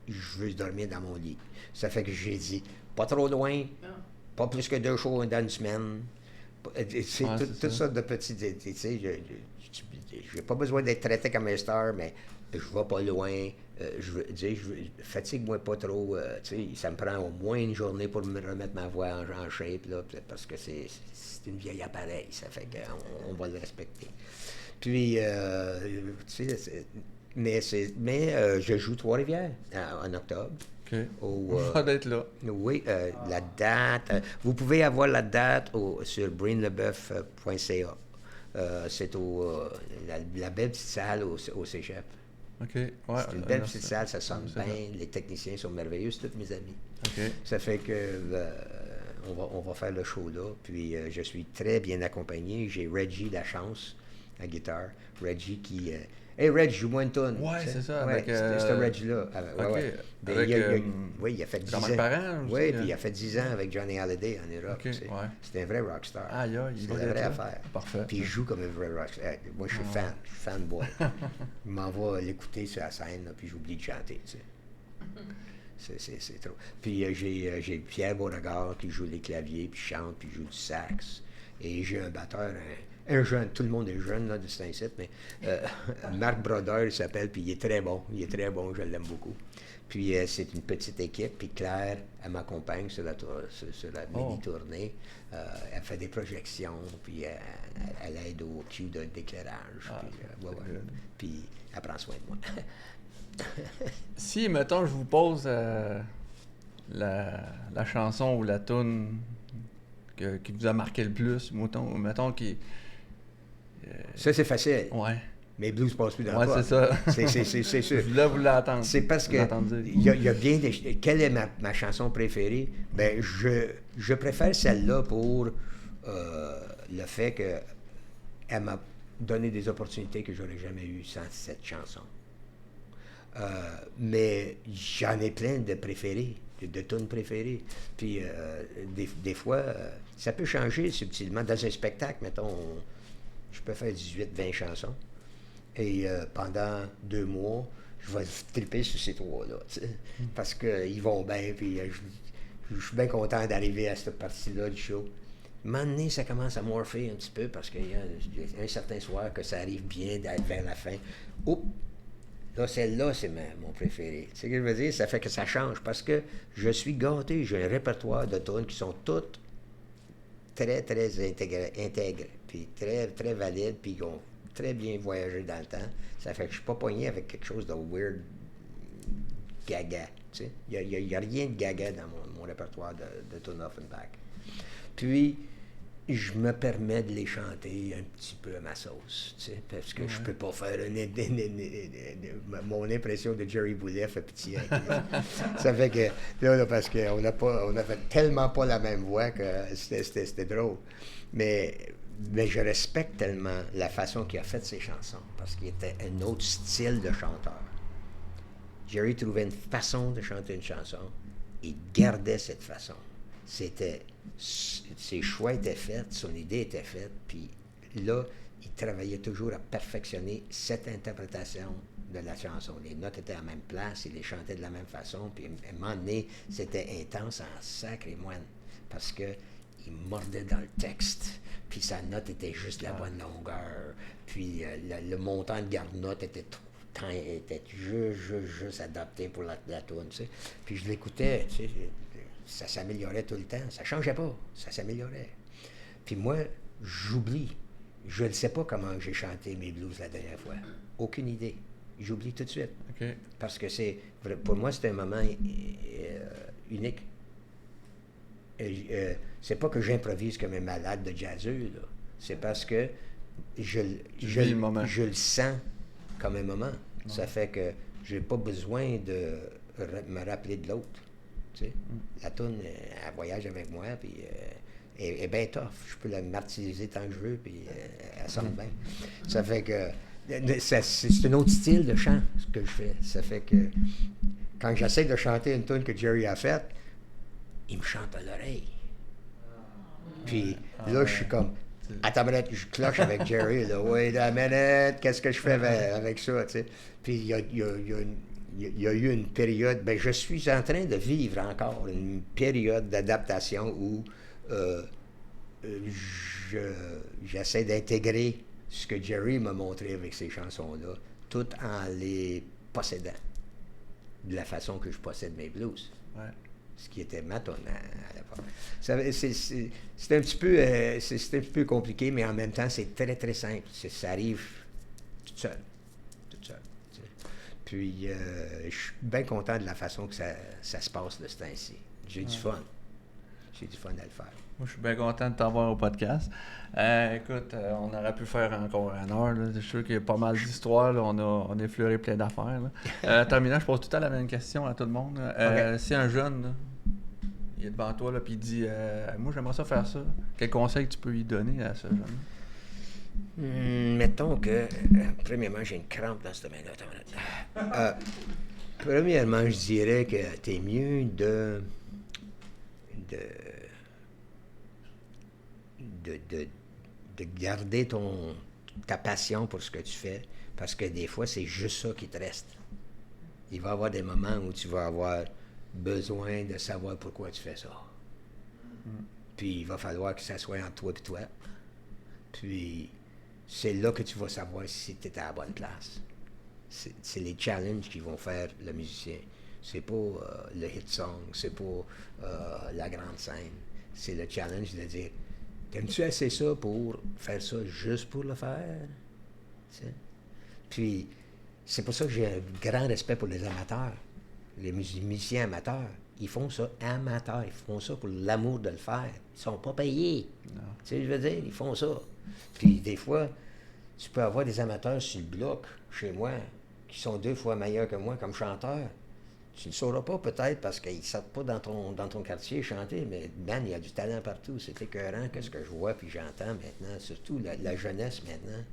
Je veux dormir dans mon lit. Ça fait que j'ai dit, pas trop loin, pas plus que 2 shows dans une semaine. C'est toutes sortes de petits... Tu sais, j'ai pas besoin d'être traité comme un star, mais je vais pas loin. Fatigue-moi pas trop. Ça me prend au moins une journée pour me remettre ma voix en shape, là, parce que c'est une vieille appareil. Ça fait qu'on va le respecter. Puis, mais je joue Trois-Rivières en octobre. Ça doit être là. Oui, la date. Vous pouvez avoir la date sur brainlebeuf.ca. C'est la belle petite salle au Cégep. OK. Ouais, c'est une belle petite salle, ça sonne bien. Les techniciens sont merveilleux, c'est tous mes amis. OK. Ça fait que on va faire le show là. Puis je suis très bien accompagné. J'ai Reggie Lachance à guitare. Reggie qui... Hey Reg, joue-moi une tonne. Ouais, c'est ça. Ouais, avec, c'est Reg-là. Il a fait 10 ans. Parent, oui, puis il a fait 10 ans avec Johnny Hallyday en Europe. Okay, C'était un vrai rockstar. C'est la vraie affaire. Parfait. Puis il joue comme un vrai rockstar. Moi, je suis fanboy. Il m'en va l'écouter sur la scène, là, puis j'oublie de chanter. Tu sais. C'est trop. Puis j'ai Pierre Beauregard qui joue les claviers, puis chante, puis joue du sax. Et j'ai un batteur, un jeune, tout le monde est jeune là, de Saint-Cyr, mais Marc Brodeur, il s'appelle, puis il est très bon, je l'aime beaucoup. Puis c'est une petite équipe, puis Claire, elle m'accompagne sur la mini-tournée. Elle fait des projections, puis elle aide au cue d'éclairage. Puis elle prend soin de moi. Si, mettons, je vous pose la chanson ou la toune qui vous a marqué le plus, mettons qui... Ça, c'est facile. Ouais. Mes blues passent plus dans le pas. C'est ça. C'est sûr. Là, vous l'entendez. C'est parce que il y a bien des... Quelle est ma chanson préférée? Ben, je préfère celle-là pour le fait qu'elle m'a donné des opportunités que j'aurais jamais eues sans cette chanson. Mais j'en ai plein de préférés, de tunes préférées. Puis des fois, ça peut changer subtilement. Dans un spectacle, mettons, je peux faire 18-20 chansons. Et pendant 2 mois, je vais triper sur ces 3-là. Parce qu'ils vont bien, puis je suis bien content d'arriver à cette partie-là du show. À un moment donné, ça commence à morpher un petit peu parce qu'il y a un certain soir que ça arrive bien vers la fin. Oups! Là, celle-là, c'est mon préféré. Tu sais ce que je veux dire? Ça fait que ça change parce que je suis gâté. J'ai un répertoire de tunes qui sont toutes très, très intègres, puis très, très valides, puis qui ont très bien voyagé dans le temps. Ça fait que je suis pas pogné avec quelque chose de weird gaga. Tu sais? Il n'y a rien de gaga dans mon répertoire de tunes Offenbach. Puis, je me permets de les chanter un petit peu à ma sauce, tu sais, parce que je peux pas faire mon impression de Jerry Boulet fait pitié. Ça fait que, là, parce qu'on a fait tellement pas la même voix que c'était drôle. Mais je respecte tellement la façon qu'il a fait ses chansons, parce qu'il était un autre style de chanteur. Jerry trouvait une façon de chanter une chanson, il gardait cette façon. Ses choix étaient faits, son idée était faite, puis là, il travaillait toujours à perfectionner cette interprétation de la chanson. Les notes étaient à la même place, il les chantait de la même façon, puis à un moment donné, c'était intense en sacré moine, parce que il mordait dans le texte, puis sa note était juste la bonne longueur, puis le montant de garde-note était juste adapté pour la toune, tu sais. Puis je l'écoutais, tu sais, ça s'améliorait tout le temps. Ça changeait pas. Ça s'améliorait. Puis moi, j'oublie. Je ne sais pas comment j'ai chanté mes blues la dernière fois. Aucune idée. J'oublie tout de suite. Okay. Parce que pour moi, c'est un moment unique. C'est pas que j'improvise comme un malade de jazzeux, là. C'est parce que je le sens comme un moment. Ouais. Ça fait que j'ai pas besoin de me rappeler de l'autre. La toune, elle voyage avec moi, puis elle est bien tough. Je peux la martyriser tant que je veux, puis elle sonne bien. Ça fait que c'est un autre style de chant, ce que je fais. Ça fait que quand j'essaie de chanter une toune que Jerry a faite, il me chante à l'oreille. Puis là, je suis comme, attends une minute, je cloche avec Jerry, là, wait a minute, qu'est-ce que je fais avec ça, tu sais. Puis il y a eu une période, je suis en train de vivre encore une période d'adaptation où j'essaie d'intégrer ce que Jerry m'a montré avec ces chansons-là, tout en les possédant de la façon que je possède mes blues. Ouais. Ce qui était ma tonne à l'époque. C'est un petit peu compliqué, mais en même temps, c'est très, très simple. Ça arrive toute seule. Puis, je suis bien content de la façon que ça se passe de ce temps-ci. J'ai du fun. J'ai du fun à le faire. Moi, je suis bien content de t'avoir au podcast. Écoute, on aurait pu faire encore une heure. Là. Je suis sûr qu'il y a pas mal d'histoires. Là. On a effleuré plein d'affaires. Terminant, je pose tout le temps la même question à tout le monde. Si un jeune, là, il est devant toi, là, puis il dit moi, j'aimerais ça faire ça. Quel conseil tu peux lui donner à ce jeune? Mettons que, premièrement, j'ai une crampe dans ce domaine-là. Premièrement, je dirais que t'es mieux de garder ta passion pour ce que tu fais, parce que des fois, c'est juste ça qui te reste. Il va y avoir des moments où tu vas avoir besoin de savoir pourquoi tu fais ça. Puis il va falloir que ça soit entre toi et toi. Puis c'est là que tu vas savoir si tu es à la bonne place. C'est les challenges qui vont faire le musicien. C'est pas le hit song, c'est pas la grande scène. C'est le challenge de dire, t'aimes-tu assez ça pour faire ça juste pour le faire? T'sais? Puis c'est pour ça que j'ai un grand respect pour les amateurs. Les musiciens amateurs, ils font ça amateurs. Ils font ça pour l'amour de le faire. Ils sont pas payés. Tu sais, je veux dire, ils font ça. Puis des fois, tu peux avoir des amateurs sur le bloc, chez moi, qui sont 2 fois meilleurs que moi comme chanteur. Tu ne le sauras pas peut-être parce qu'ils ne sortent pas dans ton quartier chanter, mais man, il y a du talent partout. C'est écœurant qu'est-ce que je vois puis j'entends maintenant, surtout la jeunesse maintenant.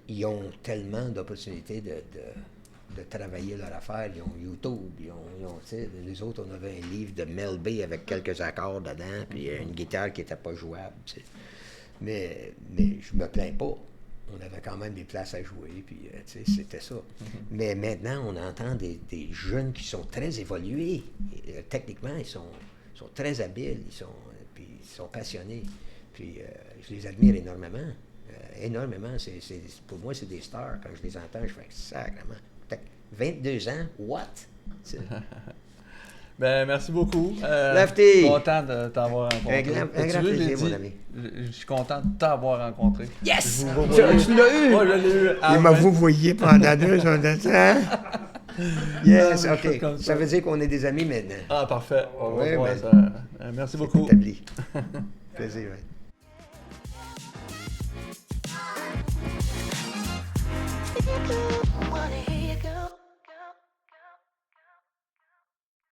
Ils ont tellement d'opportunités de travailler leur affaire. Ils ont YouTube, ils ont les autres, on avait un livre de Mel B avec quelques accords dedans, puis une guitare qui n'était pas jouable. T'sais. Mais je me plains pas. On avait quand même des places à jouer, puis c'était ça. Mais maintenant, on entend des jeunes qui sont très évolués. Techniquement, ils sont très habiles, puis ils sont passionnés. Puis je les admire énormément. Énormément. Pour moi, c'est des stars. Quand je les entends, je fais sacrément. 22 ans, what? Ben, merci beaucoup. Lefty! Je suis content de t'avoir rencontré. Un grand plaisir, mon ami. Je suis content de t'avoir rencontré. Yes! Tu l'as eu! Moi, je l'ai eu. Il m'a vouvoyé pendant 2 ans de temps. Yes, OK. Ça veut dire qu'on est des amis maintenant. Ah, parfait. Oui, merci beaucoup. C'est établi. Plaisir, oui.